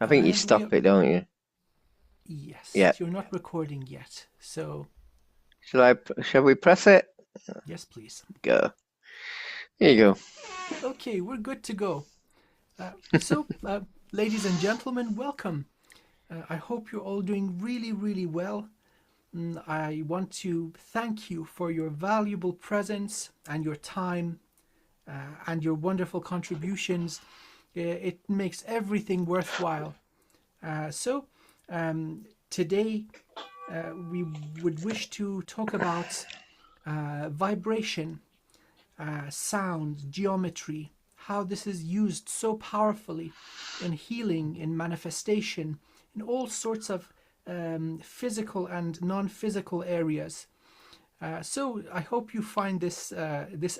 I think you And we, stop it, don't you? yes, Yeah. you're not recording yet. So, Shall we press it? yes, please. Go. Here you go. Okay, we're good to go. So, ladies and gentlemen, welcome. I hope you're all doing really, really well. I want to thank you for your valuable presence and your time and your wonderful contributions. It makes everything worthwhile. So, today we would wish to talk about vibration, sound, geometry, how this is used so powerfully in healing, in manifestation, in all sorts of physical and non-physical areas. So I hope you find this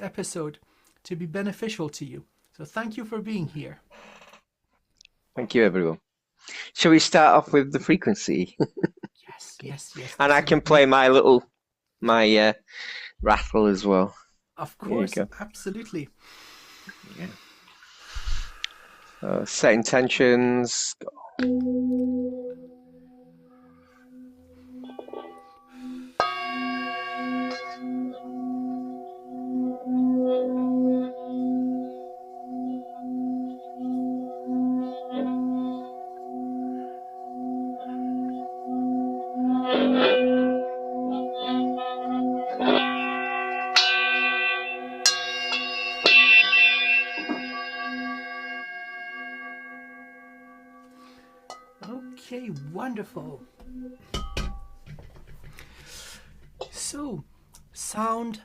episode to be beneficial to you. So thank you for being here. Thank you, everyone. Shall we start off with the frequency? Yes, yes, yes. And This I is can play my rattle as well. of Here you course, go. absolutely. Yeah. So set intentions. Okay, wonderful. So, sound,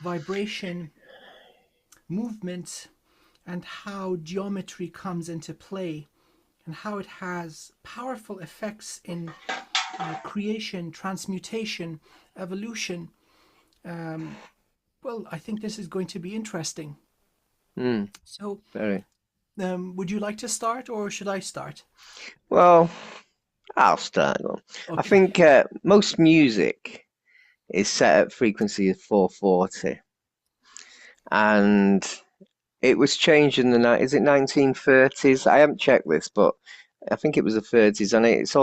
vibration, movement, and how geometry comes into play, and how it has powerful effects in creation, transmutation, evolution. Um, well, I think this is going to be interesting. Hmm. So, Very would you like to start or should I start? well. I'll start. I Okay. think most music is set at frequency of 440, and it was changed in the is it 1930s? I haven't checked this, but I think it was the 30s, and it's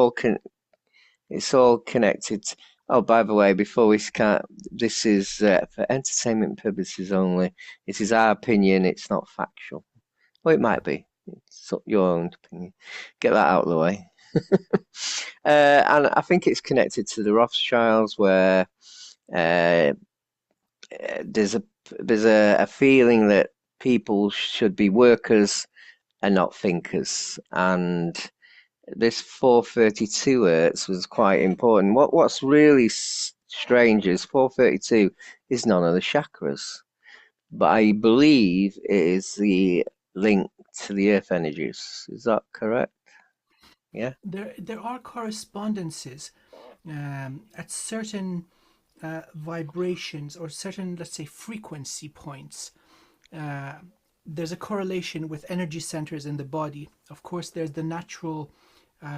all connected. Oh, by the way, before we start, this is for entertainment purposes only. This is our opinion. It's not factual. Well, it might be. It's your own opinion. Get that out of the way. And I think it's connected to the Rothschilds, where uh, there's a feeling that people should be workers and not thinkers, and this 432 hertz was quite important. What's really strange is 432 is none of the chakras, but I believe it is the link to the earth energies. Is that correct? Yeah. There are correspondences at certain vibrations or certain, let's say, frequency points. Uh, there's a correlation with energy centers in the body. Of course, there's the natural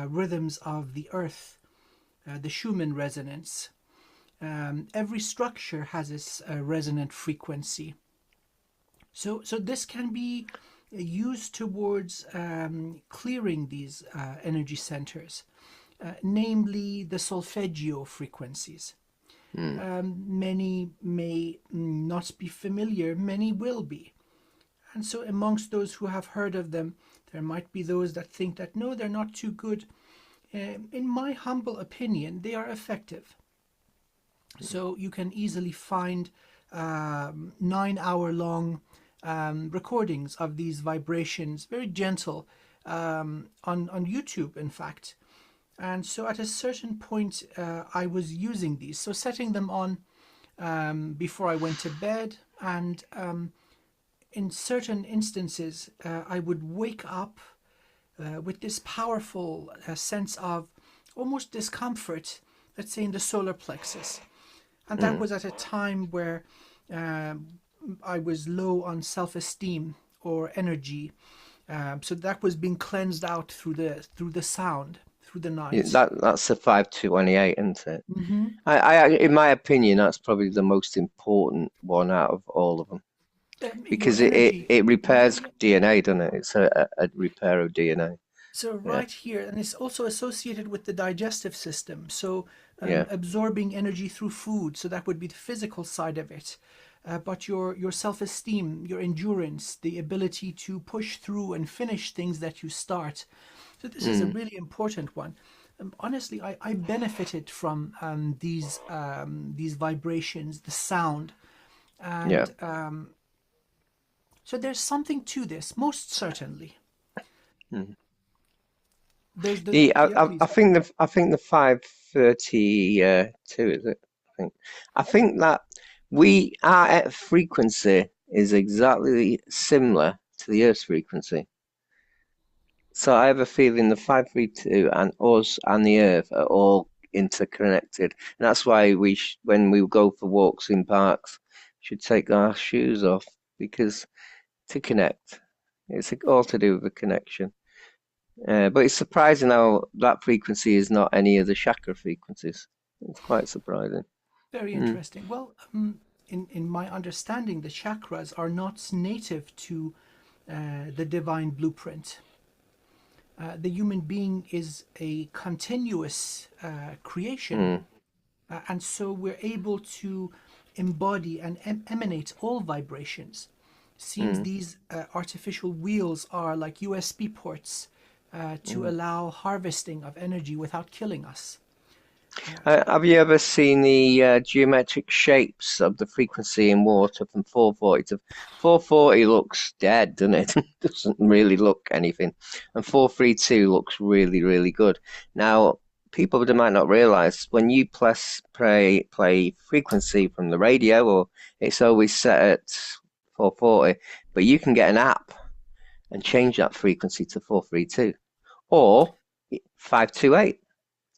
rhythms of the earth, the Schumann resonance. Every structure has its resonant frequency. So this can be used towards clearing these energy centers, namely the solfeggio frequencies. Mm. Many may not be familiar, many will be. And so, amongst those who have heard of them, there might be those that think that no, they're not too good. In my humble opinion, they are effective. So, you can easily find 9 hour long recordings of these vibrations, very gentle, on YouTube, in fact. And so, at a certain point, I was using these. So, setting them on before I went to bed, and in certain instances, I would wake up with this powerful sense of almost discomfort, let's say in the solar plexus. And that Mm. was at a time where I was low on self esteem or energy. So that was being cleansed out through the sound, through the Yeah, night. that's a 528, isn't it? Mm-hmm. In my opinion, that's probably the most important one out of all of them Your because energy. it repairs DNA, doesn't it? It's a repair of DNA. So Yeah, right here, and it's also associated with the digestive system. So yeah, absorbing energy through food. So that would be the physical side of it. But your self-esteem, your endurance, the ability to push through and finish things that you start. So this is a mm, really important one. Honestly, I benefited from these vibrations, the sound, yeah. and so there's something to this, most certainly. Mm. Yeah, I please. think the 532 is it? I think that we our frequency is exactly similar to the Earth's frequency. So I have a feeling the 532 and us and the Earth are all interconnected, and that's why when we go for walks in parks, should take our shoes off because to connect, it's all to do with the connection. But it's surprising how that frequency is not any of the chakra frequencies. It's quite surprising. Very Mm, interesting. Well, in my understanding, the chakras are not native to the divine blueprint. The human being is a continuous creation, mm, and so we're able to embody and emanate all vibrations. Seems mm. these artificial wheels are like USB ports to Mm. allow harvesting of energy without killing us. Have you ever seen the geometric shapes of the frequency in water from 440 to 440 looks dead, doesn't it? Doesn't really look anything. And 432 looks really, really good. Now, people that might not realize when you play frequency from the radio, or it's always set at 440, but you can get an app and change that frequency to 432 or 528.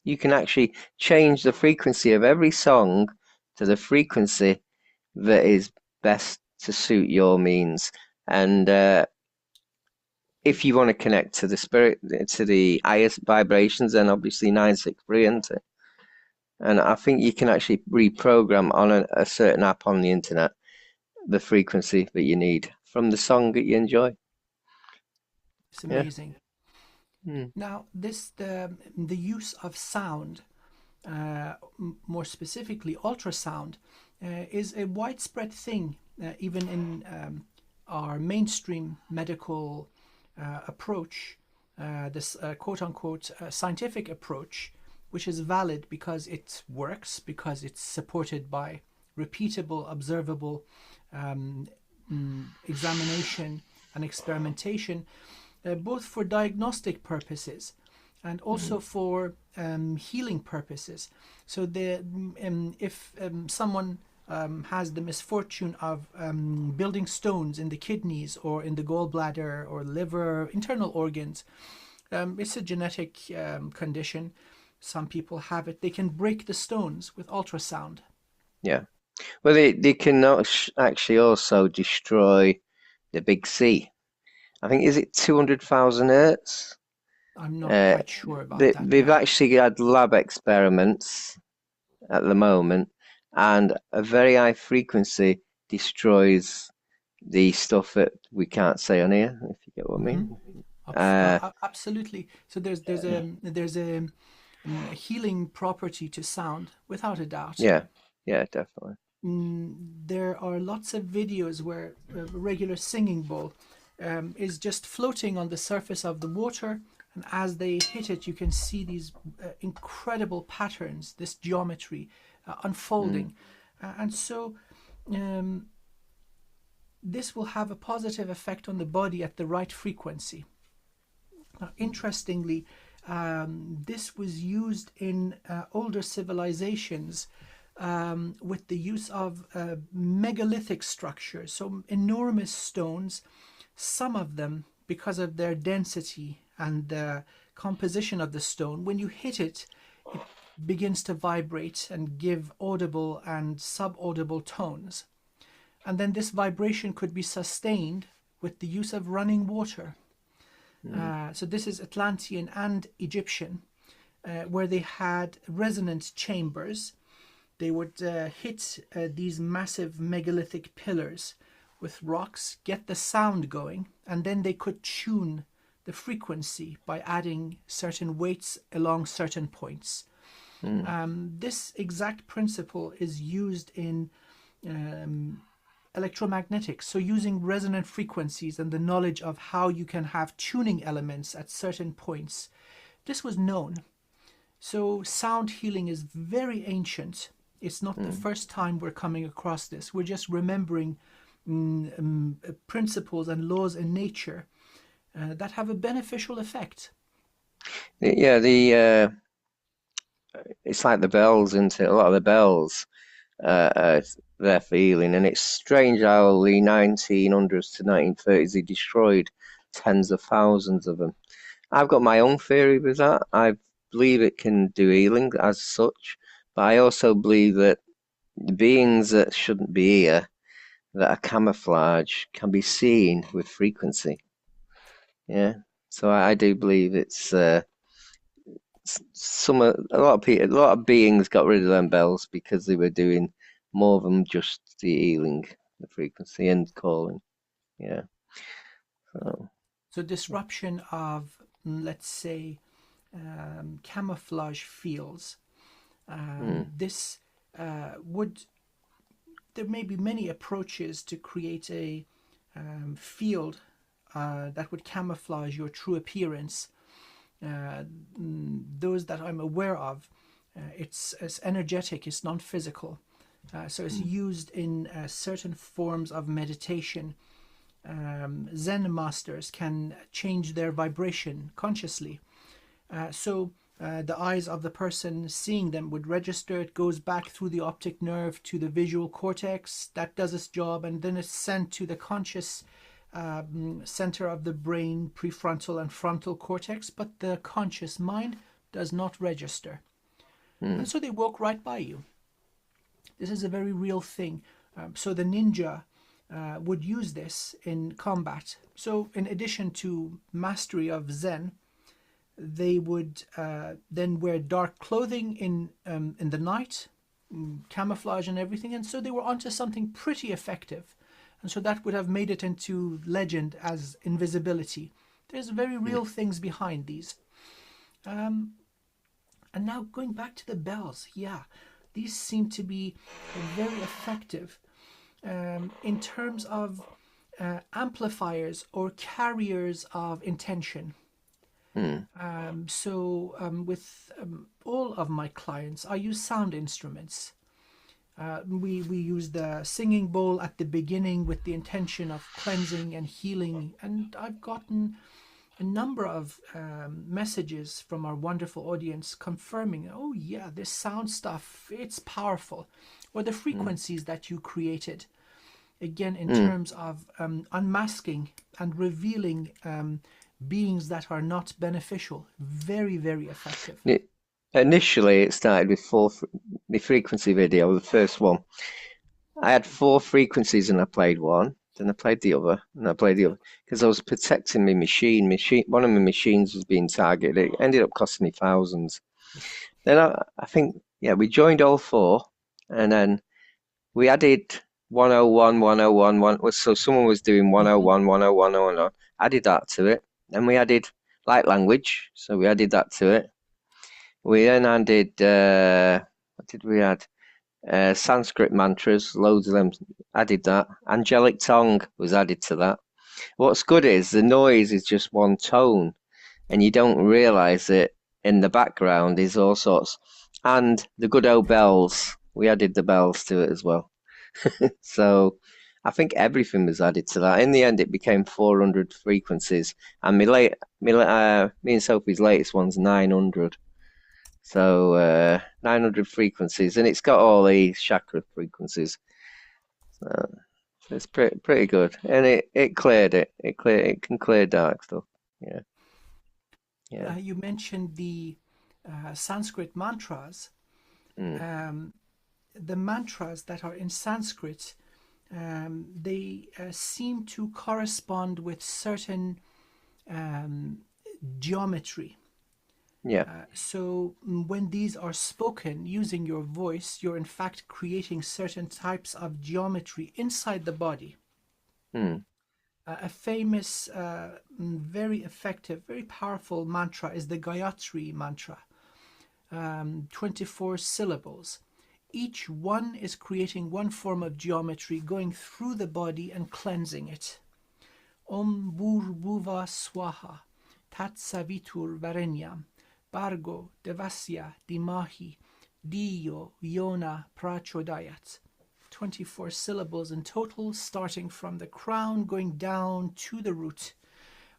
You can actually change the frequency of every song to the frequency that is best to suit your means. And if you want to connect to the spirit, to the highest vibrations, then obviously 963, isn't it? And I think you can actually reprogram on a certain app on the internet the frequency that you need from the song that you enjoy. It's Yeah. amazing. Mm, Now, the use of sound, more specifically ultrasound, is a widespread thing, even in our mainstream medical approach, this quote unquote scientific approach, which is valid because it works, because it's supported by repeatable, observable examination and experimentation, both for diagnostic purposes and also mm, for healing purposes. So if someone has the misfortune of building stones in the kidneys or in the gallbladder or liver, internal organs, it's a genetic condition. Some people have it. They can break the stones with ultrasound. yeah. Well, they can actually also destroy the big C. I think is it 200,000 hertz? I'm not Uh, quite sure about that. they've Yeah. actually had lab experiments at the moment, and a very high frequency destroys the stuff that we can't say on here, if you get what I Hmm. mean. Uh, Absolutely. So there's a healing property to sound, without a doubt. yeah, yeah, definitely. There are lots of videos where a regular singing bowl is just floating on the surface of the water, and as they hit it, you can see these incredible patterns, this geometry Mm, unfolding. And so um, this will have a positive effect on the body at the right frequency. Now, interestingly, this was used in older civilizations with the use of megalithic structures, so enormous stones, some of them because of their density and the composition of the stone. When you hit it, it begins to vibrate and give audible and subaudible tones. And then this vibration could be sustained with the use of running water. mm, So this is Atlantean and Egyptian, where they had resonant chambers. They would hit these massive megalithic pillars with rocks, get the sound going, and then they could tune the frequency by adding certain weights along certain points. This exact principle is used in electromagnetics, so using resonant frequencies and the knowledge of how you can have tuning elements at certain points. This was known. So sound healing is very ancient. It's not the first time we're coming across this. We're just remembering principles and laws in nature that have a beneficial effect. Yeah, it's like the bells, isn't it? A lot of the bells, they're feeling, and it's strange how the 1900s to 1930s they destroyed tens of thousands of them. I've got my own theory with that. I believe it can do healing as such, but I also believe that beings that shouldn't be here, that are camouflage, can be seen with frequency. Yeah, so I do believe it's a lot of people, a lot of beings got rid of them bells because they were doing more than just the healing, the frequency and calling. Yeah. So disruption of, let's say, camouflage fields. This would, there may be many approaches to create a field that would camouflage your true appearance. Those that I'm aware of, it's energetic, it's non-physical. So it's used in certain forms of meditation. Zen masters can change their vibration consciously. So the eyes of the person seeing them would register. It goes back through the optic nerve to the visual cortex. That does its job, and then it's sent to the conscious center of the brain, prefrontal and frontal cortex, but the conscious mind does not register. And so they walk right by you. This is a very real thing. So the ninja would use this in combat. So in addition to mastery of Zen, they would then wear dark clothing in the night, camouflage and everything, and so they were onto something pretty effective. And so that would have made it into legend as invisibility. There's very real things behind these. And now going back to the bells, yeah, these seem to be very effective in terms of amplifiers or carriers of intention. With all of my clients, I use sound instruments. We use the singing bowl at the beginning with the intention of cleansing and healing, and I've gotten a number of messages from our wonderful audience confirming, oh yeah, this sound stuff, it's powerful. Or the frequencies that you created, again in terms of unmasking and revealing beings that are not beneficial. Very, very effective. Initially, it started with the frequency video, the first one. I had 4 frequencies and I played one, then I played the other, and I played the other because I was protecting my machine. One of my machines was being targeted. It ended up costing me thousands. Then I think, yeah, we joined all 4, and then we added 101, 101, so someone was doing 101, 101, 101. Added that to it. Then we added light language, so we added that to it. We then added, what did we add? Sanskrit mantras, loads of them, added that. Angelic tongue was added to that. What's good is the noise is just one tone, and you don't realise it in the background is all sorts. And the good old bells, we added the bells to it as well. So I think everything was added to that. In the end, it became 400 frequencies, and me and Sophie's latest one's 900. So 900 frequencies, and it's got all these chakra frequencies. So it's pretty good, and it cleared it. It can clear dark stuff. Yeah. Yeah. You mentioned the Sanskrit mantras. The mantras that are in Sanskrit, they seem to correspond with certain geometry. Yeah. So when these are spoken using your voice, you're in fact creating certain types of geometry inside the body. A famous, very effective, very powerful mantra is the Gayatri mantra, 24 syllables. Each one is creating one form of geometry, going through the body and cleansing it. Om Bhurbuva Swaha, Tat Savitur Varenyam, Bargo Devasya Dimahi, Diyo Yona Prachodayat. 24 syllables in total, starting from the crown, going down to the root.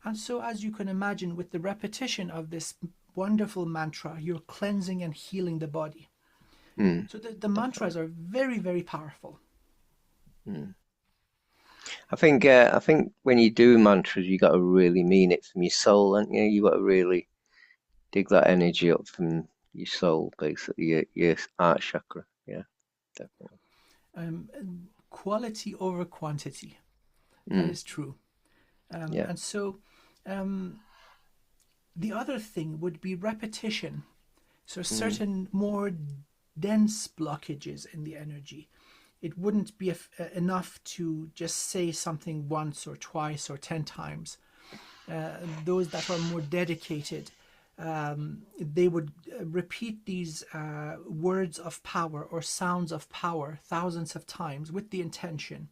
And so, as you can imagine, with the repetition of this wonderful mantra, you're cleansing and healing the body. So the mantras are very, very powerful. I think when you do mantras, you got to really mean it from your soul, and you got to really dig that energy up from your soul, basically your heart chakra. Yeah, definitely. Quality over quantity. That is true. Yeah. And so the other thing would be repetition. So certain more dense blockages in the energy. It wouldn't be enough to just say something once or twice or 10 times. Those that are more dedicated, they would repeat these words of power or sounds of power thousands of times with the intention.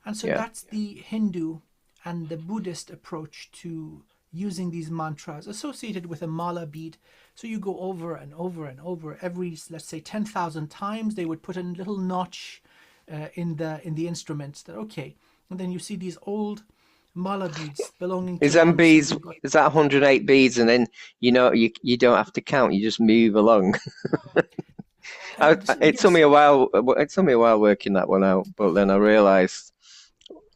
And so that's the Hindu and the Buddhist approach to using these mantras associated with a mala bead. So you go over and over and over every, let's say, 10,000 times. They would put a little notch in the instrument that, okay, and then you see these old mala beads belonging to Is them monks. beads? Is that 108 beads? And then you don't have to count. You just move along. It took me a while. It took me a while working that one out, but then I realized,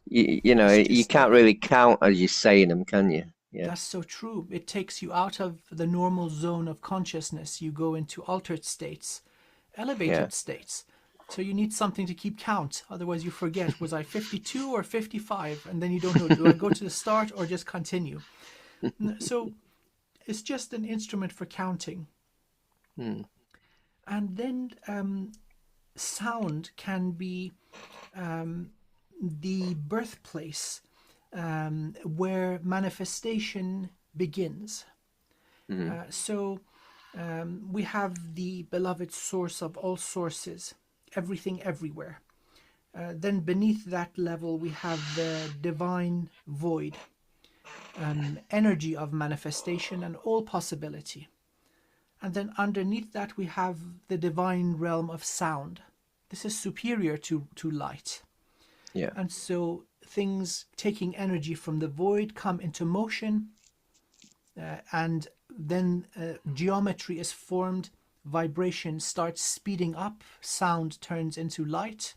you can't really count as you're saying them, can you? Yeah. That's so true. It takes you out of the normal zone of consciousness. You go into altered states, elevated states. So you need something to keep count. Otherwise you forget, was I 52 or 55? And then you don't know, do I go to the start or just continue? So it's just an instrument for counting. And then sound can be the birthplace where manifestation begins. So we have the beloved source of all sources, everything everywhere. Then beneath that level we have the divine void, energy of manifestation and all possibility. And then underneath that we have the divine realm of sound. This is superior to light. Yeah. And so things taking energy from the void come into motion, and then geometry is formed, vibration starts speeding up, sound turns into light,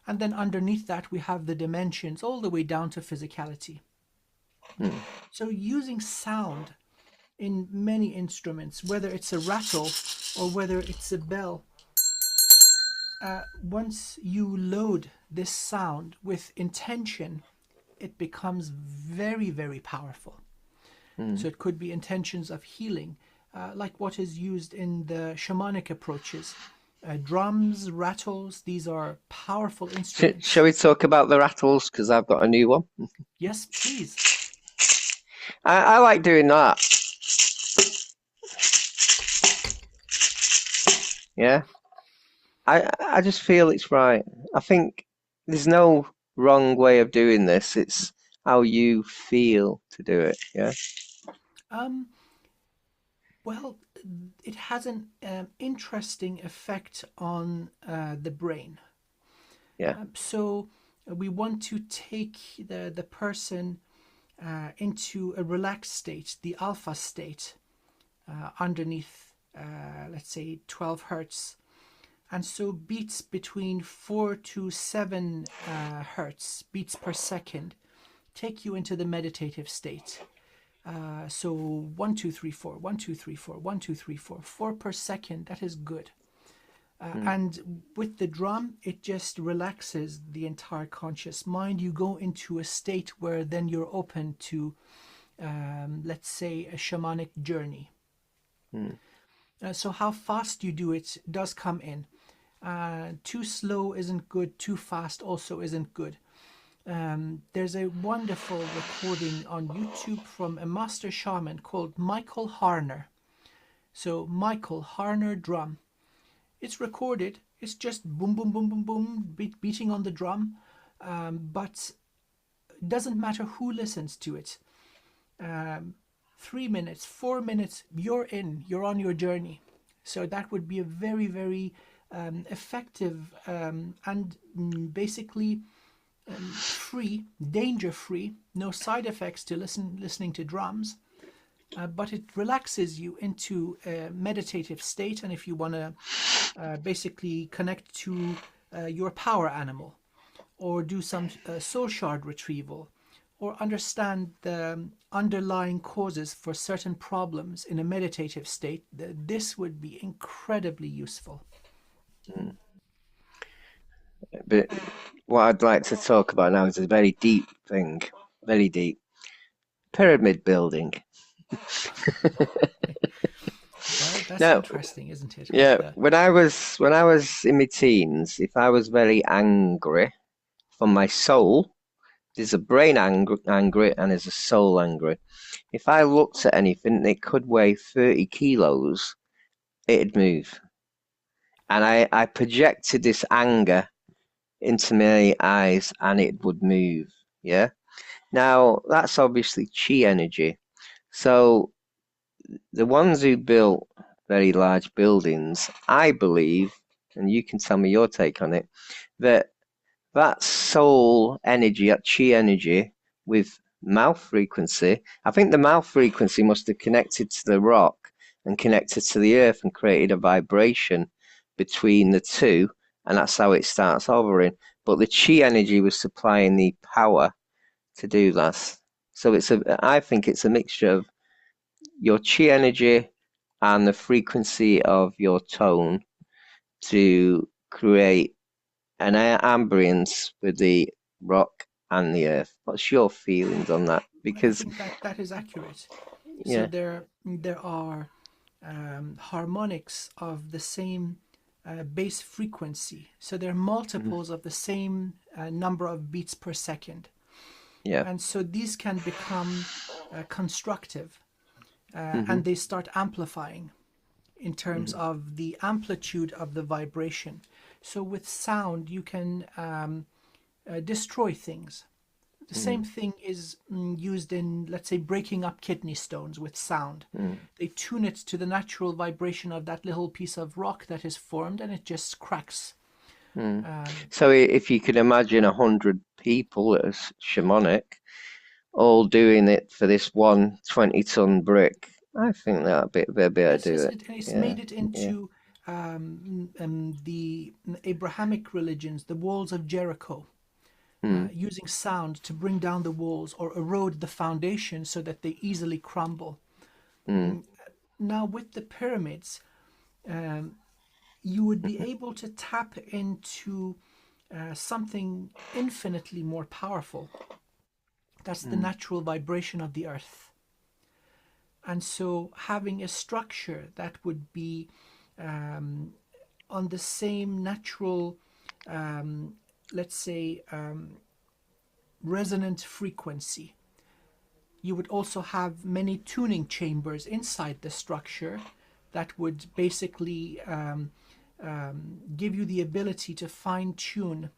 and then underneath that we have the dimensions all the way down to physicality. So using sound in many instruments, whether it's a rattle or whether it's a bell, once you load this sound with intention, it becomes very, very powerful. So it could be intentions of healing, like what is used in the shamanic approaches. Drums, rattles, these are powerful instruments. Shall we talk about the rattles? Because I've got a new one. Yes, please. I like doing that. Yeah. I just feel it's right. I think there's no wrong way of doing this. It's how you feel to do it. Yeah. Well, it has an interesting effect on the brain. Yeah. So we want to take the person into a relaxed state, the alpha state, underneath, let's say, 12 hertz. And so beats between 4 to 7 hertz, beats per second, take you into the meditative state. So 1, 2, 3, 4, 1, 2, 3, 4, 1, 2, 3, 4, 4 per second, that is good. And with the drum, it just relaxes the entire conscious mind. You go into a state where then you're open to, let's say, a shamanic journey. So how fast you do it does come in. Too slow isn't good, too fast also isn't good. There's a wonderful recording on YouTube from a master shaman called Michael Harner. So Michael Harner drum. It's recorded. It's just boom, boom, boom, boom, boom, beating on the drum. But it doesn't matter who listens to it. 3 minutes, 4 minutes, you're in. You're on your journey. So that would be a very, very effective and basically free, danger-free, no side effects to listening to drums. But it relaxes you into a meditative state, and if you want to basically connect to your power animal, or do some soul shard retrieval, or understand the underlying causes for certain problems in a meditative state, this would be incredibly useful. But what I'd like to talk about now is a very deep thing, very deep. Pyramid building. Well, that's Now, interesting, isn't it? yeah, when I was in my teens, if I was very angry from my soul, there's a brain angry and there's a soul angry. If I looked at anything that could weigh 30 kilos, it'd move. And I projected this anger into my eyes and it would move. Yeah. Now, that's obviously chi energy. So the ones who built very large buildings, I believe, and you can tell me your take on it, that soul energy, that chi energy with mouth frequency, I think the mouth frequency must have connected to the rock and connected to the earth and created a vibration between the two, and that's how it starts hovering. But the chi energy was supplying the power to do that. So I think it's a mixture of your chi energy and the frequency of your tone to create an ambience with the rock and the earth. What's your feelings on that? I Because think that is accurate. So yeah, there are harmonics of the same base frequency. So there are multiples of the same number of beats per second. yeah, And so these can become constructive mm-hmm, and they start amplifying in terms of the amplitude of the vibration. So with sound, you can destroy things. The same thing is used in, let's say, breaking up kidney stones with sound. They tune it to the natural vibration of that little piece of rock that is formed, and it just cracks. So if you could imagine 100 people as shamanic, all doing it for this one 20-ton brick, I think they'll be able Yes, to do yes, it. it's Yeah, made it yeah, into the Abrahamic religions, the walls of Jericho, using sound to bring down the walls or erode the foundation so that they easily crumble. Now, with the pyramids, you would be able to tap into something infinitely more powerful. That's the natural vibration of the earth. And so, having a structure that would be on the same natural, let's say, resonant frequency. You would also have many tuning chambers inside the structure that would basically give you the ability to fine tune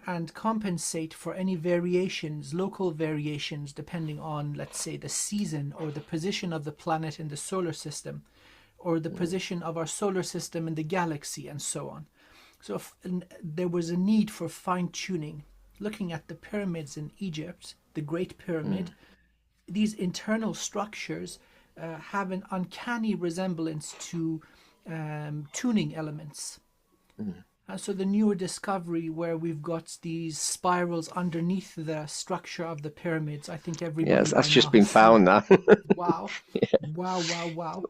and compensate for any variations, local variations, depending on, let's say, the season or the position of the planet in the solar system or the position of our solar system in the galaxy and so on. So there was a need for fine tuning. Looking at the pyramids in Egypt, the Great Pyramid, these internal structures have an uncanny resemblance to tuning elements. So the newer discovery where we've got these spirals underneath the structure of the pyramids, I think everybody yes, by that's now just been has seen found them. now. Wow, wow, wow, wow.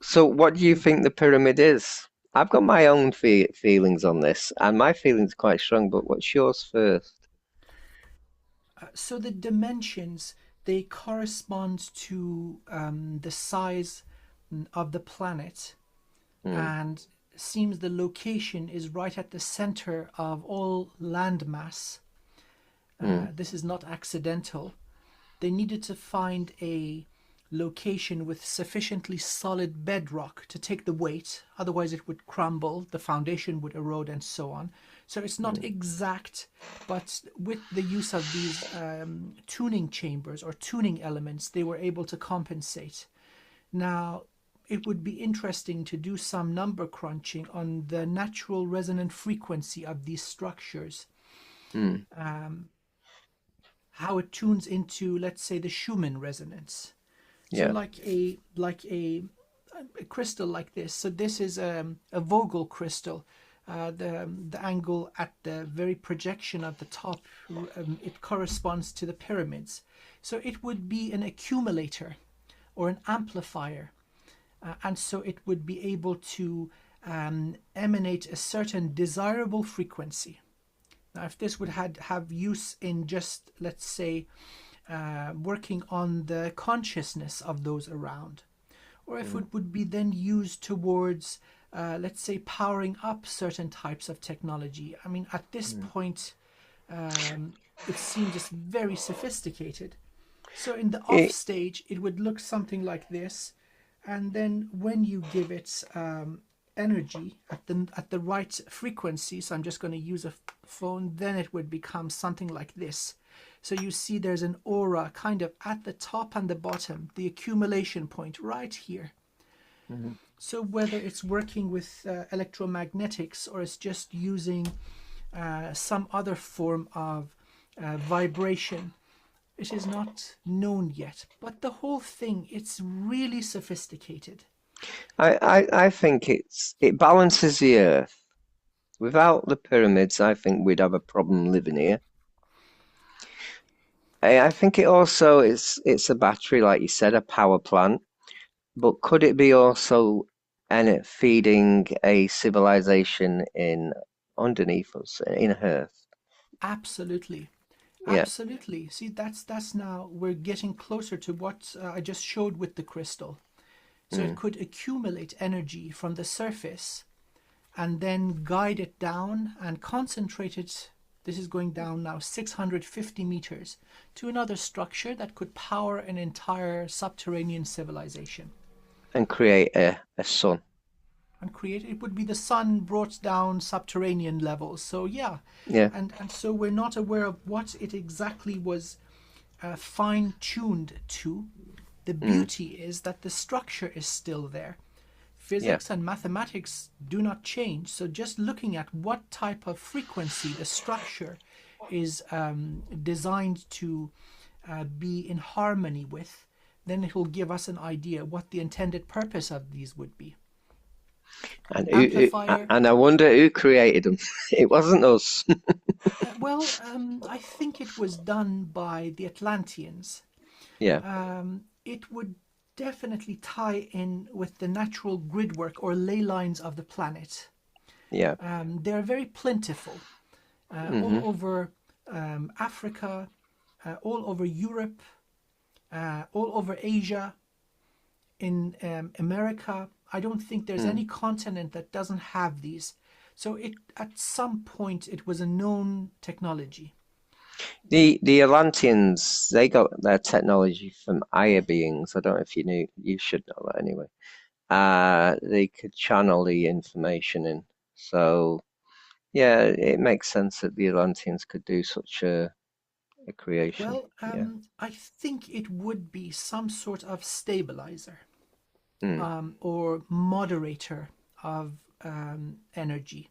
So, what do you think the pyramid is? I've got my own feelings on this, and my feelings are quite strong. But what's yours first? So the dimensions, they correspond to the size of the planet, Mm, and seems the location is right at the center of all landmass. This is not accidental. They needed to find a location with sufficiently solid bedrock to take the weight, otherwise it would crumble, the foundation would erode, and so on. So it's not exact, but with the use of these tuning chambers or tuning elements, they were able to compensate. Now, it would be interesting to do some number crunching on the natural resonant frequency of these structures. How it tunes into, let's say, the Schumann resonance. So Yeah. like a crystal like this. So this is a Vogel crystal. The angle at the very projection at the top, it corresponds to the pyramids. So it would be an accumulator or an amplifier. And so it would be able to emanate a certain desirable frequency. Now, if this would have use in just, let's say, working on the consciousness of those around, or if it would be then used towards, let's say, powering up certain types of technology. I mean, at this point, it seemed just very sophisticated. So in the off stage, it would look something like this, and then when you give it energy at the right frequency, so I'm just going to use a phone, then it would become something like this. So you see there's an aura kind of at the top and the bottom, the accumulation point right here. So whether it's working with electromagnetics or it's just using some other form of vibration, it is not known yet. But the whole thing, it's really sophisticated. I think it balances the earth. Without the pyramids, I think we'd have a problem living here. I think it also it's a battery, like you said, a power plant. But could it be also feeding a civilization in underneath us, in Earth? Absolutely. Yeah. Absolutely. See, that's now we're getting closer to what I just showed with the crystal. So it could accumulate energy from the surface and then guide it down and concentrate it. This is going down now 650 meters to another structure that could power an entire subterranean civilization. And create a sun. And create it would be the sun brought down subterranean levels. So yeah, Yeah. and so we're not aware of what it exactly was fine-tuned to. The beauty is that the structure is still there. Physics and mathematics do not change. So just looking at what type of frequency the structure is designed to be in harmony with, then it will give us an idea what the intended purpose of these would be. And Amplifier. and I wonder who created them. It wasn't us. Well, I think it was done by the Atlanteans. Yeah. It would definitely tie in with the natural gridwork or ley lines of the planet. Yeah. They're very plentiful all over Africa, all over Europe, all over Asia, in America. I don't think there's any continent that doesn't have these. So at some point it was a known technology. The Atlanteans, they got their technology from higher beings. I don't know if you knew. You should know that anyway. They could channel the information in. So yeah, it makes sense that the Atlanteans could do such a creation. Well, Yeah. I think it would be some sort of stabilizer Mm. or moderator of energy.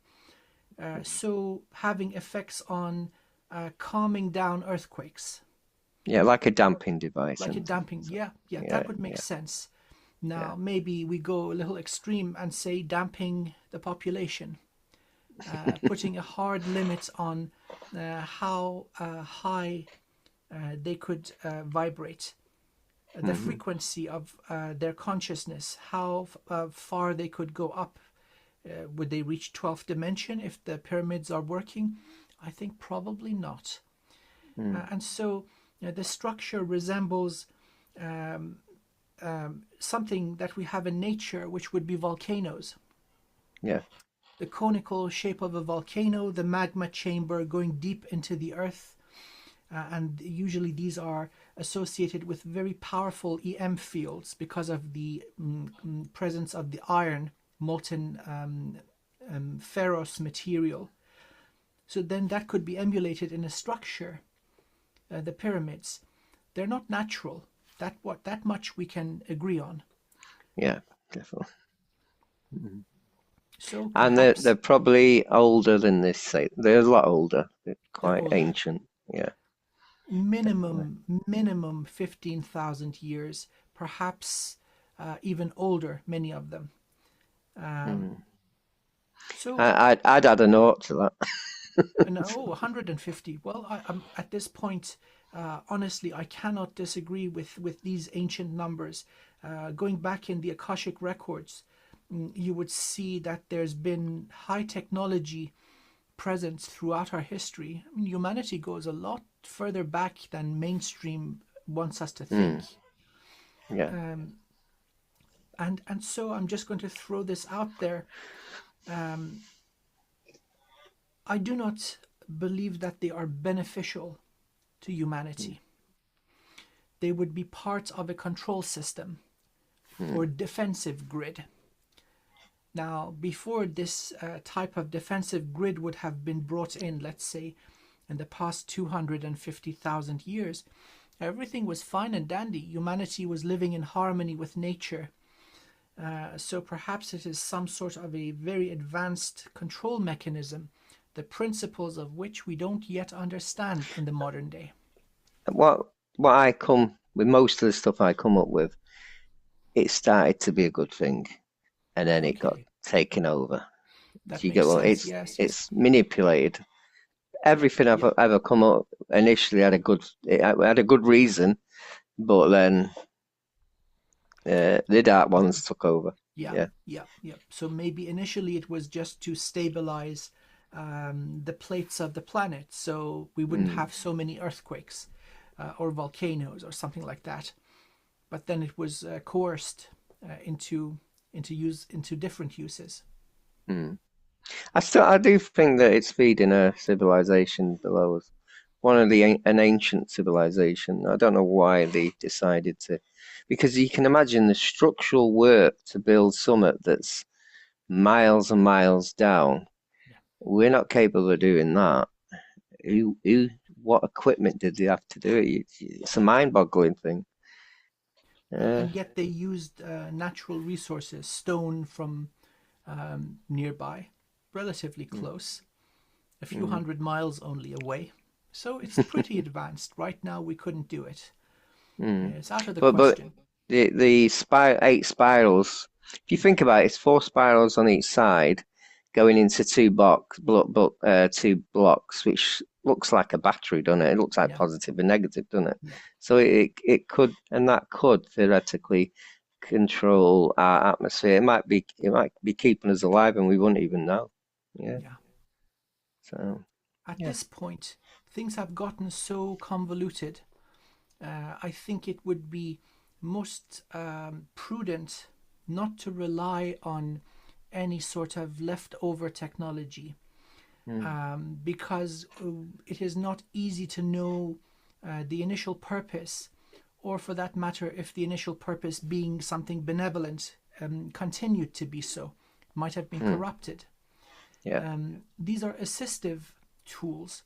So having effects on calming down earthquakes. Yeah, like a damping device. Like a damping, yeah, Yeah, that would make yeah, sense. Now, yeah. maybe we go a little extreme and say damping the population, putting a hard limit on how high they could vibrate, the frequency of their consciousness, how far they could go up. Would they reach 12th dimension if the pyramids are working? I think probably not. And so the structure resembles something that we have in nature, which would be volcanoes. Yeah. The conical shape of a volcano, the magma chamber going deep into the earth. and usually these are associated with very powerful EM fields because of the presence of the iron, molten ferrous material. So then that could be emulated in a structure. The pyramids, they're not natural. That much we can agree on. Yeah, definitely. Mm. So And perhaps they're probably older than this. Say they're a lot older. They're they're quite older. ancient. Yeah, definitely. Minimum 15,000 years, perhaps even older, many of them. Um, Mm. so, I'd add a note to that. and, oh, 150. Well, I'm at this point, honestly, I cannot disagree with these ancient numbers. Going back in the Akashic records, you would see that there's been high technology presence throughout our history. I mean, humanity goes a lot further back than mainstream wants us to think. Mm. Yeah. Um, and so I'm just going to throw this out there. Um, I do not believe that they are beneficial to humanity. They would be part of a control system or Mm. defensive grid. Now, before this type of defensive grid would have been brought in, let's say, in the past 250,000 years, everything was fine and dandy. Humanity was living in harmony with nature. So perhaps it is some sort of a very advanced control mechanism, the principles of which we don't yet understand in the modern day. What what I come with most of the stuff I come up with, it started to be a good thing, and then it got Okay, taken over. that Do you makes get what sense. Yes, yes. it's manipulated. Yep, Everything I've yep. ever come up initially had a good reason, but then the dark ones took over. Yeah, Yeah. yeah, yeah. So maybe initially it was just to stabilize the plates of the planet so we wouldn't Mm. have so many earthquakes or volcanoes or something like that. But then it was coerced into different uses. Mm. I do think that it's feeding a civilization below us. One of an ancient civilization. I don't know why they decided to, because you can imagine the structural work to build something that's miles and miles down. Yeah. We're not capable of doing that. What equipment did they have to do it? It's a mind-boggling thing. Uh, And yet they used natural resources, stone from nearby, relatively mm, close, a few mm, 100 miles only away. So it's pretty advanced. Right now, we couldn't do it. mm. It's out of the But question. the 8 spirals. If you think about it, it's 4 spirals on each side, going into two blocks, which looks like a battery, doesn't it? It looks like Yeah, positive and negative, doesn't it? yeah, So it could, and that could theoretically control our atmosphere. It might be keeping us alive, and we wouldn't even know. Yeah. yeah. So At yeah. this point, things have gotten so convoluted. I think it would be most prudent not to rely on any sort of leftover technology Mm, because it is not easy to know the initial purpose, or for that matter, if the initial purpose being something benevolent continued to be so, might have been mm, corrupted. yeah. These are assistive tools,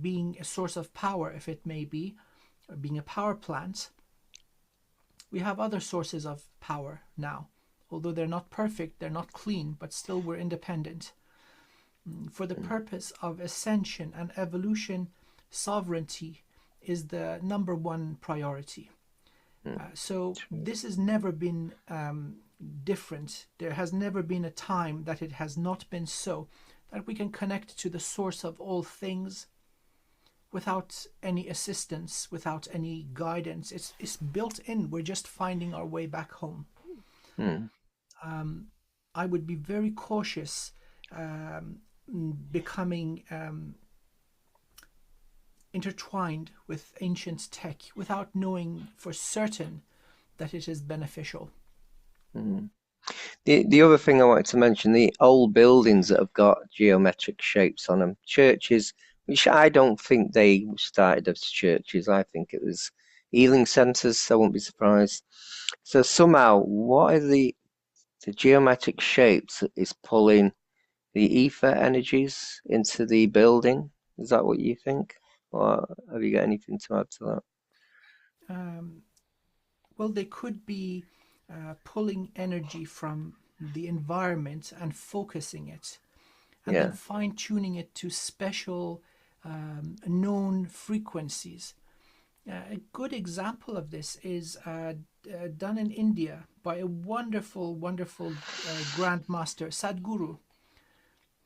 being a source of power, if it may be, or being a power plant. We have other sources of power now. Although they're not perfect, they're not clean, but still we're independent. For the Mm, purpose of ascension and evolution, sovereignty is the number one priority. mm, So true. this has never been different. There has never been a time that it has not been so, that we can connect to the source of all things without any assistance, without any guidance. It's built in. We're just finding our way back home. Mm, I would be very cautious um, becoming intertwined with ancient tech without knowing for certain that it is beneficial. mm. The other thing I wanted to mention, the old buildings that have got geometric shapes on them, churches which I don't think they started as churches. I think it was healing centers. I won't be surprised. So somehow, what are the geometric shapes that is pulling the ether energies into the building? Is that what you think? Or have you got anything to add to that? Um, well, they could be pulling energy from the environment and focusing it, and then Yeah. fine tuning it to special known frequencies. A good example of this is done in India by a wonderful, wonderful grandmaster, Sadhguru.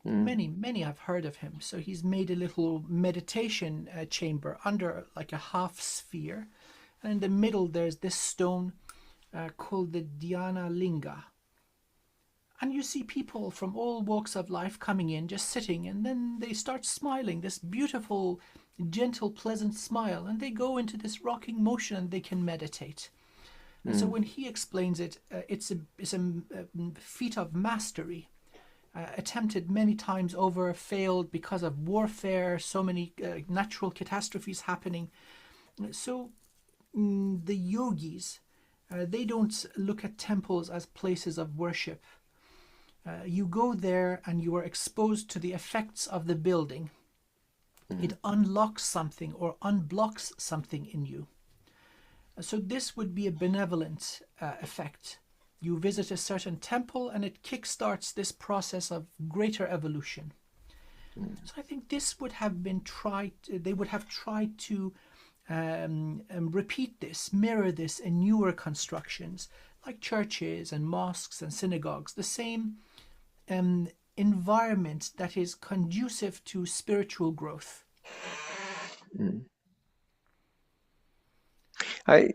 Mm, Many have heard of him. So he's made a little meditation chamber under like a half sphere. And in the middle, there's this stone called the Dhyana Linga. And you see people from all walks of life coming in, just sitting, and then they start smiling, this beautiful, gentle, pleasant smile, and they go into this rocking motion and they can meditate. And so mm, when he explains it, it's a feat of mastery, attempted many times over, failed because of warfare, so many natural catastrophes happening. So the yogis, they don't look at temples as places of worship. You go there and you are exposed to the effects of the building. mm, It unlocks something or unblocks something in you. So this would be a benevolent effect. You visit a certain temple and it kickstarts this process of greater evolution. mm, So I think this would have been tried, they would have tried to repeat this, mirror this in newer constructions like churches and mosques and synagogues, the same environment that is conducive to spiritual growth. mm.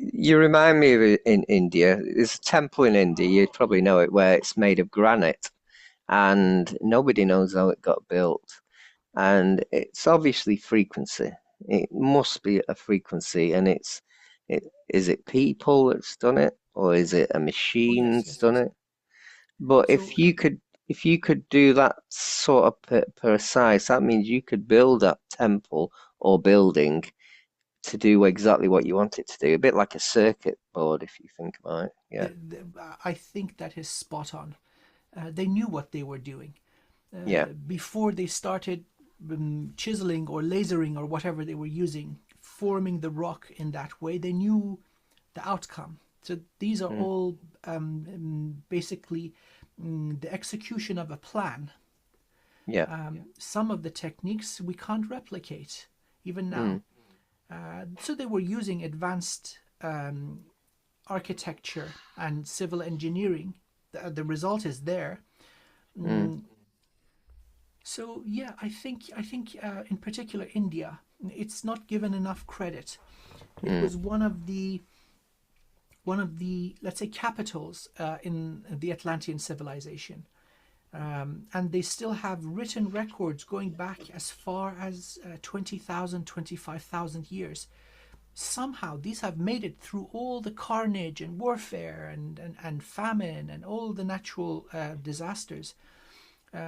You remind me of in India. There's a temple in India, you'd probably know it, where it's made of granite, and nobody knows how it got built. And it's obviously frequency. It must be a frequency, and is it people that's done it, or is it a Oh machine yes, that's yes, done yes. it? But So if you could do that sort of per size, that means you could build that temple or building to do exactly what you want it to do. A bit like a circuit board, if you think about it. Yeah, I think that is spot on. They knew what they were doing yeah, before they started chiseling or lasering or whatever they were using, forming the rock in that way. They knew the outcome. So these are mm, all basically the execution of a plan. yeah, Some of the techniques we can't replicate even now. mm, So they were using advanced architecture and civil engineering. The result is there. mm, So yeah, I think in particular India, it's not given enough credit. It mm, was one of the let's say capitals in the Atlantean civilization. And they still have written records going back as far as 20,000, 25,000 years. Somehow these have made it through all the carnage and warfare and famine and all the natural disasters.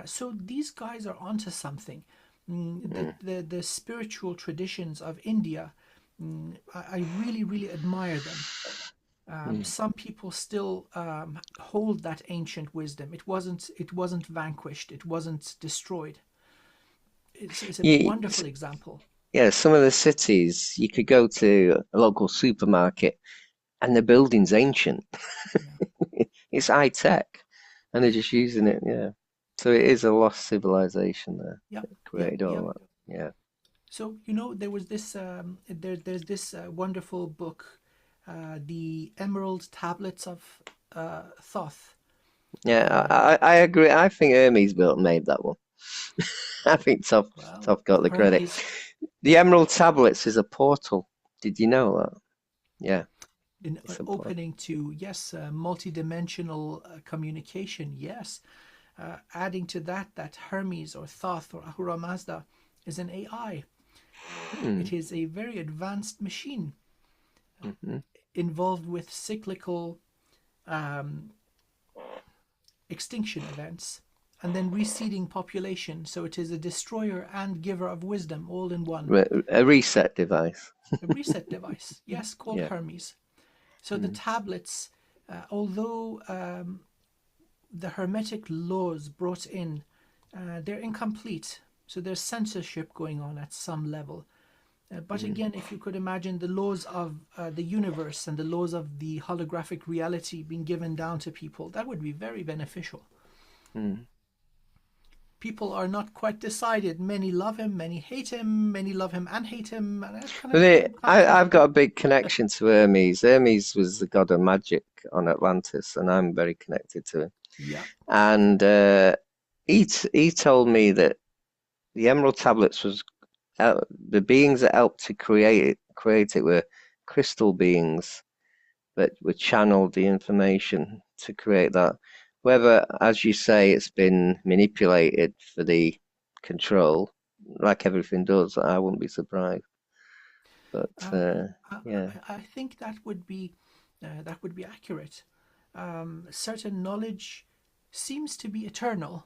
So these guys are onto something. mm, The spiritual traditions of India, I really, really admire them. mm. Some people still hold that ancient wisdom. It wasn't vanquished. It wasn't destroyed. It's a Yeah, wonderful example. yeah, some of the cities you could go to a local supermarket and the building's ancient. Yeah. It's high tech, and they're just using it. Yeah, so it is a lost civilization there Yep. that Yep. created all Yep. that. Yeah, So there was this there's this wonderful book, the Emerald Tablets of Thoth. yeah, Um, I agree. I think Hermes built made that one. I think well, Toph got the credit. Hermes The Emerald Tablets is a portal. Did you know that? Yeah, in it's a portal. opening to yes, multidimensional communication. Yes, adding to that that Hermes or Thoth or Ahura Mazda is an AI. Mm, It is a very advanced machine hmm, involved with cyclical um, extinction events and then reseeding population. So it is a destroyer and giver of wisdom all in one. A reset device. A reset device, yes, called Yeah. Hermes. So the Mm. tablets, although the hermetic laws brought in, they're incomplete. So there's censorship going on at some level. But Mm. again, if you could imagine the laws of the universe and the laws of the holographic reality being given down to people, that would be very beneficial. Mm. People are not quite decided. Many love him, many hate him, many love him and hate him, and that kind Well, of I've got a big connection to Hermes. Hermes was the god of magic on Atlantis, and I'm very connected to him. yeah. And he told me that the Emerald Tablets was the beings that helped to create it were crystal beings that were channeled the information to create that. Whether, as you say, it's been manipulated for the control, like everything does, I wouldn't be surprised. But yeah. I think that would be accurate. Certain knowledge seems to be eternal,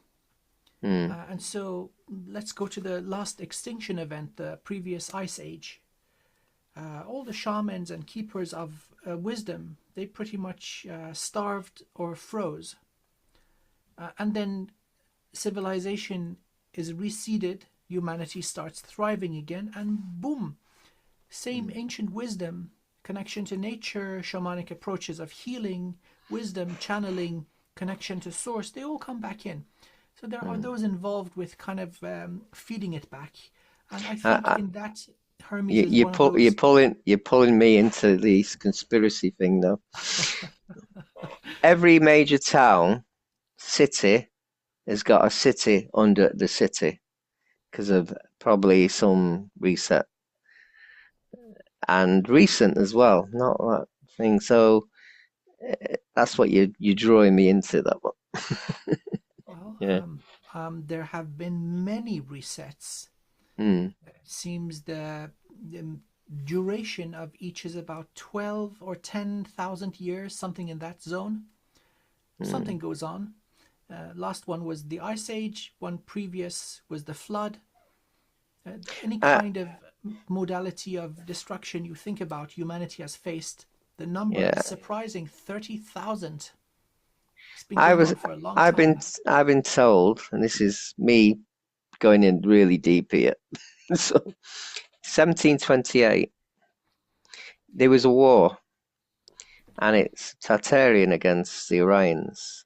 Mm. and so let's go to the last extinction event, the previous ice age. All the shamans and keepers of wisdom, they pretty much starved or froze, and then civilization is reseeded. Humanity starts thriving again, and boom, same ancient wisdom, connection to nature, shamanic approaches of healing, wisdom, channeling, connection to source, they all come back in. So there are those involved with kind of feeding it back. And I think I, in that, Hermes is one of you're those. pulling me into this conspiracy thing though. Every major town, city, has got a city under the city because of probably some reset and recent as well. Not that thing. So that's what you're drawing me into that one. Well, Yeah. there have been many resets. Mm. It seems the duration of each is about 12 or 10,000 years, something in that zone. Something Mm. goes on. Last one was the Ice Age. One previous was the Flood. Any Uh, kind of modality of destruction you think about, humanity has faced. The number is yeah. surprising, 30,000. It's been I going was. on for a long I've been. time. I've been told, and this is me going in really deep here. So, 1728, there was a war, and it's Tartarian against the Orions.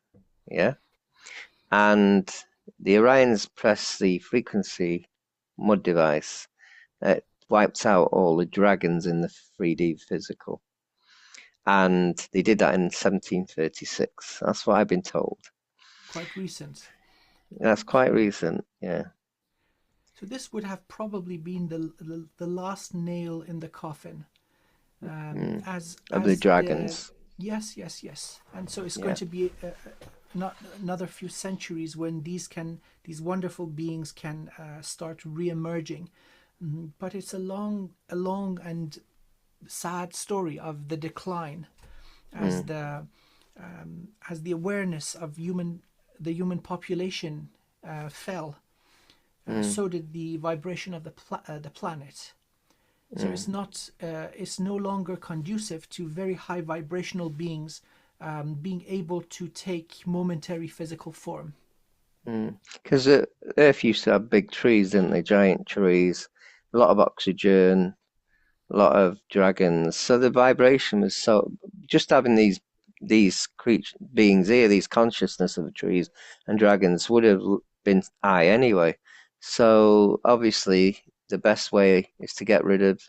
Yeah, and the Orions pressed the frequency mud device that wiped out all the dragons in the 3D physical. And they did that in 1736. That's what I've been told. Quite recent. That's quite So, recent. Yeah. so this would have probably been the last nail in the coffin. Mm. Of the As the dragons. yes, yes, yes. And so it's going Yeah. to be not another few centuries when these wonderful beings can start re-emerging. But it's a long and sad story of the decline as Mm. the awareness of the human population fell. Mm. So did the vibration of the planet. So Mm. it's no longer conducive to very high vibrational beings being able to take momentary physical form. Because Earth used to have big trees, didn't they? Giant trees, a lot of oxygen, a lot of dragons. So the vibration was so just having these creature beings here, these consciousness of the trees and dragons would have been high anyway. So obviously the best way is to get rid of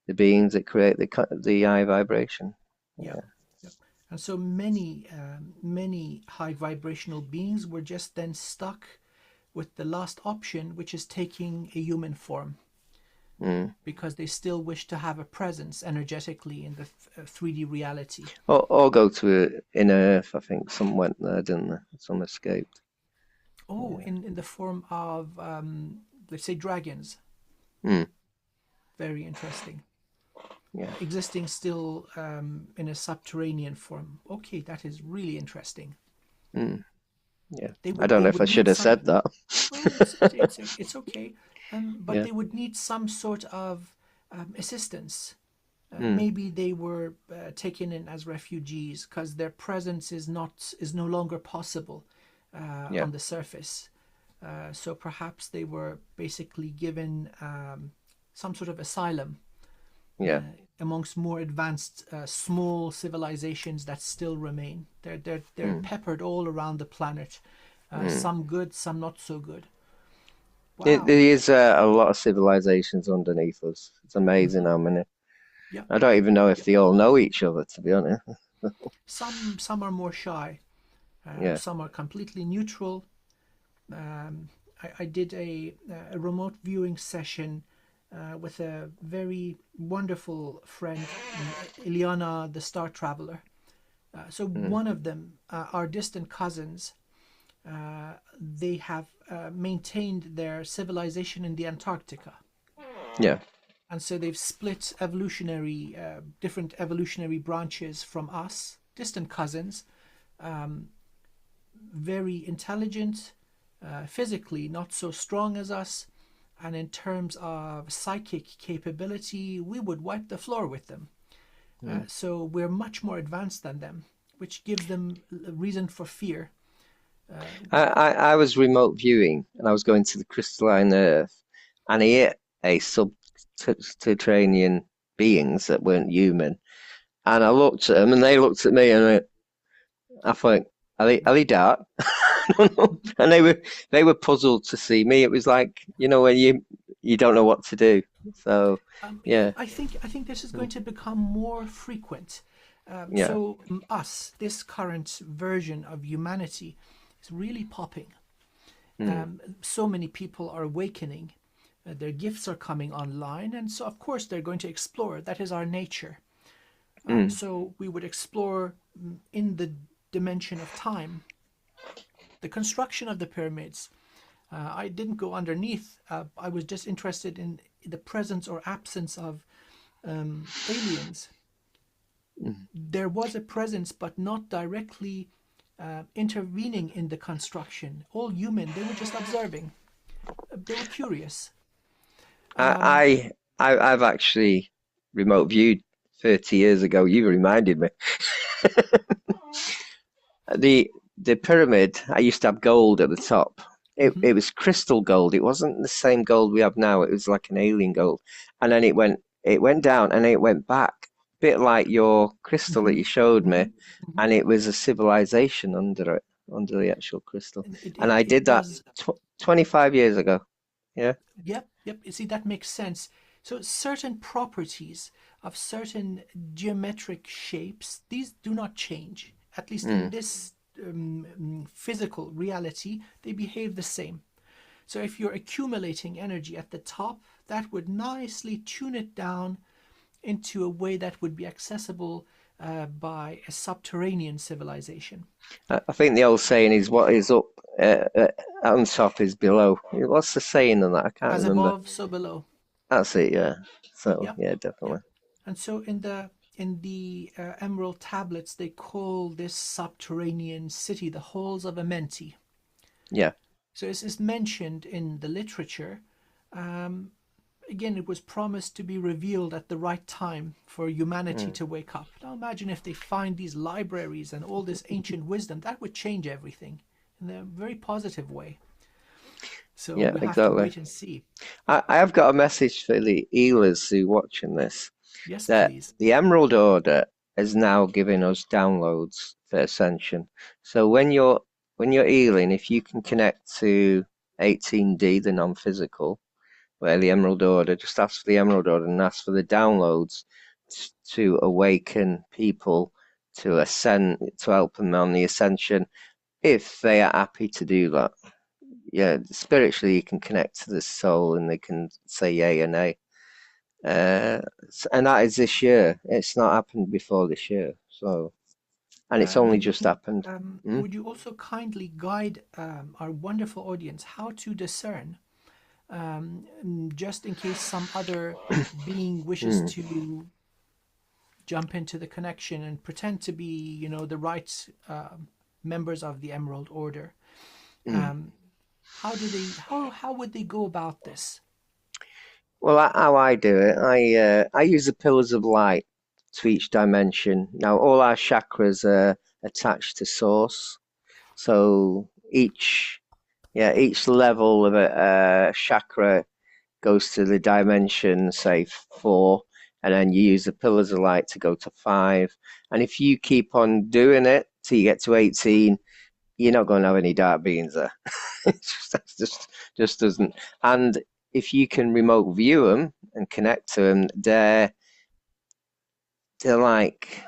the beings that create the high vibration. Yeah. Yeah. Yep. And so many high vibrational beings were just then stuck with the last option, which is taking a human form, Mm. because they still wish to have a presence energetically in the 3D reality. Or go to inner Earth. I think some went there, didn't they? Some escaped. Oh, Yeah. in the form of, let's say, dragons. Mm. Very interesting. Yeah. Existing still in a subterranean form. Okay, that is really interesting. Mm. Yeah. They I would don't they know if I would should need have some. said that. Well, it's okay, but Yeah. they would need some sort of assistance. Mm. Maybe they were taken in as refugees because their presence is no longer possible Yeah. on the surface. So perhaps they were basically given some sort of asylum Yeah. amongst more advanced small civilizations that still remain. They're Mm. peppered all around the planet. Mm. Some good, some not so good. There Wow. is a lot of civilizations underneath us. It's amazing Hmm. how many. Yeah. I don't even know if they all know each other, to be honest. Some are more shy. Yeah. Some are completely neutral. I did a remote viewing session with a very wonderful friend, Ilyana, the Star Traveler. So Mm. one of them, our distant cousins, they have maintained their civilization in the Antarctica. Yeah. And so they've split different evolutionary branches from us, distant cousins, very intelligent, physically not so strong as us, and in terms of psychic capability, we would wipe the floor with them. Mm. So we're much more advanced than them, which gives them a reason for fear. I was remote viewing and I was going to the crystalline earth and I hit a subterranean beings that weren't human. And I looked at them and they looked at me and I thought, are they dark? And they were puzzled to see me. It was like, when you don't know what to do. So yeah. I think this is going to become more frequent. Yeah. Us, this current version of humanity, is really popping. Mm. So many people are awakening. Their gifts are coming online, and so of course they're going to explore. That is our nature. Mm. So we would explore in the dimension of time. The construction of the pyramids. I didn't go underneath. I was just interested in the presence or absence of aliens. Mm. There was a presence, but not directly intervening in the construction. All human. They were just observing. They were curious. Um, I've actually remote viewed 30 years ago. You reminded me. The pyramid, I used to have gold at the top. mhm, It was crystal gold. It wasn't the same gold we have now. It was like an alien gold. And then it went down and it went back. Bit like your crystal that mhm, you showed me. mhm, mhm. And it was a civilization under it, under the actual crystal. And And I it did that does. 25 years ago. Yeah. Yep, yep. You see, that makes sense. So certain properties of certain geometric shapes, these do not change. At least in Mm. this physical reality, they behave the same. So if you're accumulating energy at the top, that would nicely tune it down into a way that would be accessible by a subterranean civilization. I think the old saying is what is up on top is below. What's the saying on that? I can't As remember. above, so below. That's it, yeah. So, Yep, yeah, yep. definitely. And so in the emerald tablets, they call this subterranean city the halls of Amenti. Yeah. So this is mentioned in the literature. Um, Again, it was promised to be revealed at the right time for humanity Mm. to wake up. Now imagine if they find these libraries and all this ancient wisdom, that would change everything in a very positive way. So Yeah, we'll have to exactly. wait and see. I have got a message for the healers who are watching this Yes, that please. the Emerald Order is now giving us downloads for Ascension. So when you're healing, if you can connect to 18D, the non-physical, where the Emerald Order, just ask for the Emerald Order and ask for the downloads to awaken people to ascend, to help them on the ascension, if they are happy to do that. Yeah, spiritually you can connect to the soul and they can say yay or nay. And that is this year. It's not happened before this year. So, and it's only just happened. Mm? Would you also kindly guide our wonderful audience how to discern, just in case some other being wishes Mm. to jump into the connection and pretend to be, the right members of the Emerald Order. Mm. How would they go about this? Well, how I do it, I use the pillars of light to each dimension. Now, all our chakras are attached to source, so each level of a chakra goes to the dimension, say 4, and then you use the pillars of light to go to 5. And if you keep on doing it till you get to 18, you're not going to have any dark beings there. Just doesn't. And if you can remote view them and connect to them, they're like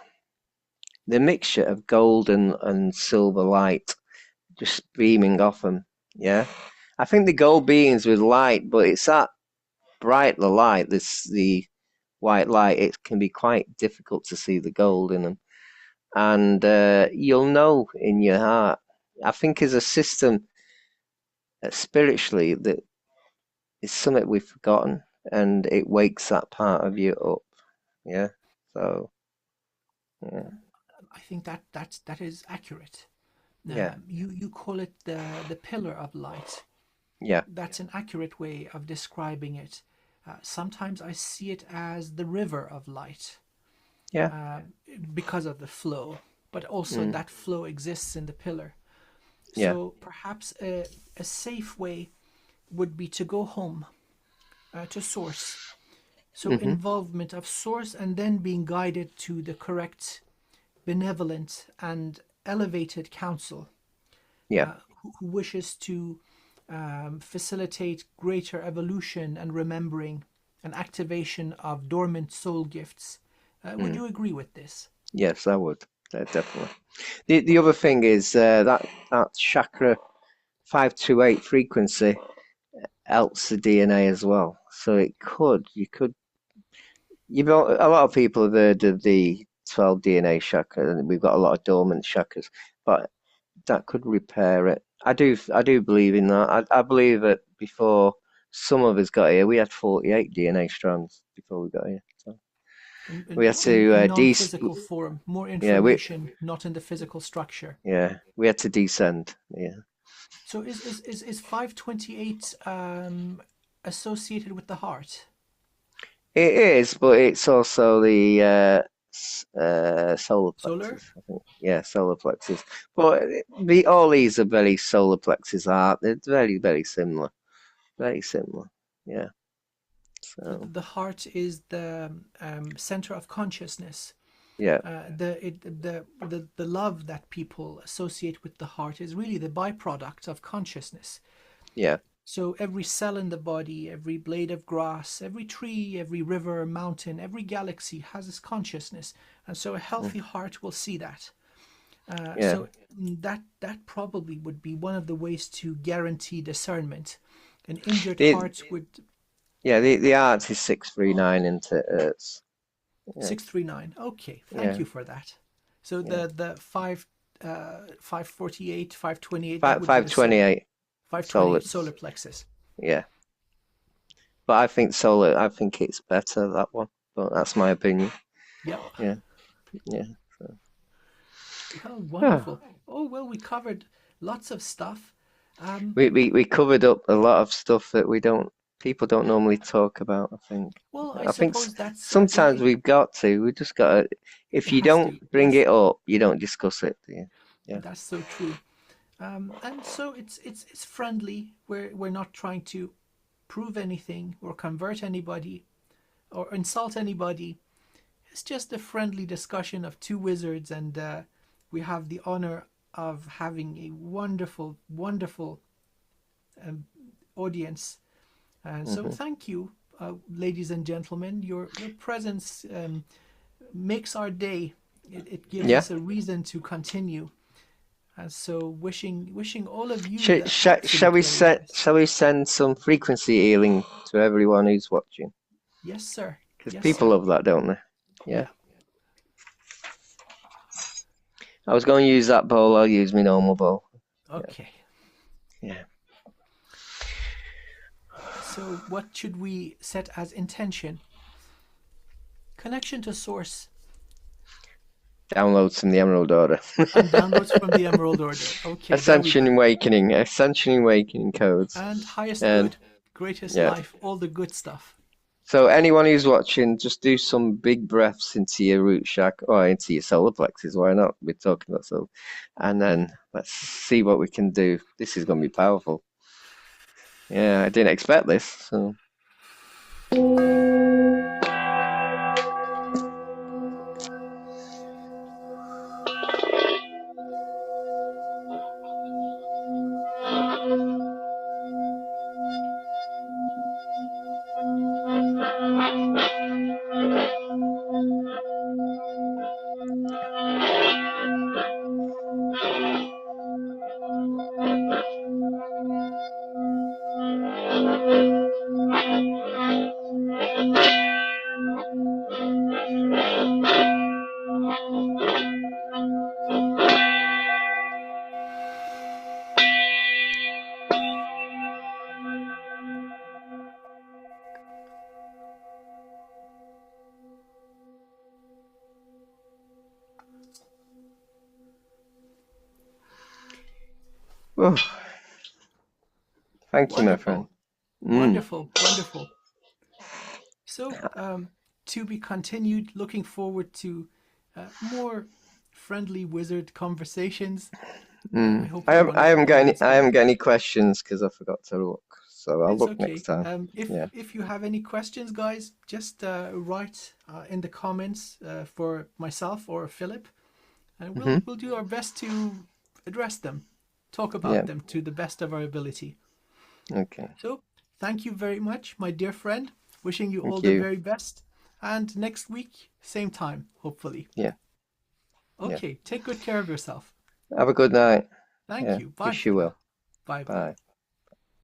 the mixture of gold and silver light just beaming off them. Yeah, I think the gold beings with light, but it's that bright the light, the white light. It can be quite difficult to see the gold in them, and you'll know in your heart. I think as a system, spiritually, that it's something we've forgotten, and it wakes that part of you up. Yeah. So yeah, I think that is accurate. yeah, You call it the pillar of light. yeah, That's an accurate way of describing it. Sometimes I see it as the river of light yeah. uh, because of the flow, but also Mm, that flow exists in the pillar. yeah. So perhaps a safe way would be to go home to source. So Mhm. involvement of source and then being guided to the correct, benevolent, and elevated counsel Yeah. who wishes to facilitate greater evolution and remembering and activation of dormant soul gifts. Would Mm. you agree with this? Yes, I would. Definitely. The other thing is that chakra 528 frequency helps the DNA as well. So you know, a lot of people have heard of the 12 DNA chakra, and we've got a lot of dormant chakras, but that could repair it. I do believe in that. I believe that before some of us got here, we had 48 DNA strands before we got here. So we had In to non-physical form, more yeah, we information, not in the physical structure. we had to descend. Yeah, So is 528 associated with the heart? it is, but it's also the solar Solar? plexus. I think. Yeah, solar plexus. But all these are very solar plexus art. They're very very similar. Very similar. Yeah. So So the heart is the center of consciousness. yeah, The love that people associate with the heart is really the byproduct of consciousness. yeah. So every cell in the body, every blade of grass, every tree, every river, mountain, every galaxy has its consciousness, and so a Mm, healthy heart will see that. yeah. So that probably would be one of the ways to guarantee discernment. An injured The heart would the art is 639 into Hertz. Yeah, 639. Okay, thank yeah, you for that. So yeah. the 548, 528, that Five would be five the twenty eight 528 solar. solar plexus. Yeah, but I think solar. I think it's better that one. But that's my opinion. Yep. Yeah, yeah. Well, Oh, wonderful. Oh, well, we covered lots of stuff. Um, we covered up a lot of stuff that people don't normally talk about. I think. well, I I think suppose that's sometimes we've got to. We just got to. it If you has don't to. bring Yes, it up, you don't discuss it, do you? Yeah. that's so true. And so it's friendly. We're not trying to prove anything or convert anybody or insult anybody. It's just a friendly discussion of two wizards, and we have the honor of having a wonderful, wonderful um, audience. And so, Hmm. thank you, ladies and gentlemen. Your presence makes our day. It gives Yeah. us a reason to continue. And so, wishing all of you Sh the sh absolute very best. shall we send some frequency healing to everyone who's watching? Yes, sir. Because Yes, people sir. love that, don't they? Yeah. Yeah. I was going to use that bowl. I'll use my normal bowl. Yeah. Okay. Yeah. So, what should we set as intention? Connection to source. Downloads from the Emerald Order. and downloads from the Emerald Order. Okay, there we go. Ascension Awakening codes. And highest And good, greatest yeah. life, all the good stuff. So anyone who's watching, just do some big breaths into your root chakra or into your solar plexus. Why not? We're talking about solar. And then let's see what we can do. This is going to be powerful. Yeah, I didn't expect this. So. Oh, thank you, my friend. Wonderful, wonderful. So, to be continued. Looking forward to more friendly wizard conversations. I hope I haven't got any questions because I forgot to look. So I'll look okay. next time. If you have any questions, guys, just write in the comments for myself or Philip, and we'll do our best to address them, talk about them to the best of our ability. Okay. So, thank you very much, my dear friend. Wishing you all the very best. And next week, same time, hopefully. Yeah. Okay, take good care of yourself. Have a good night. Thank you. Bye. Wish you well. Bye. Bye.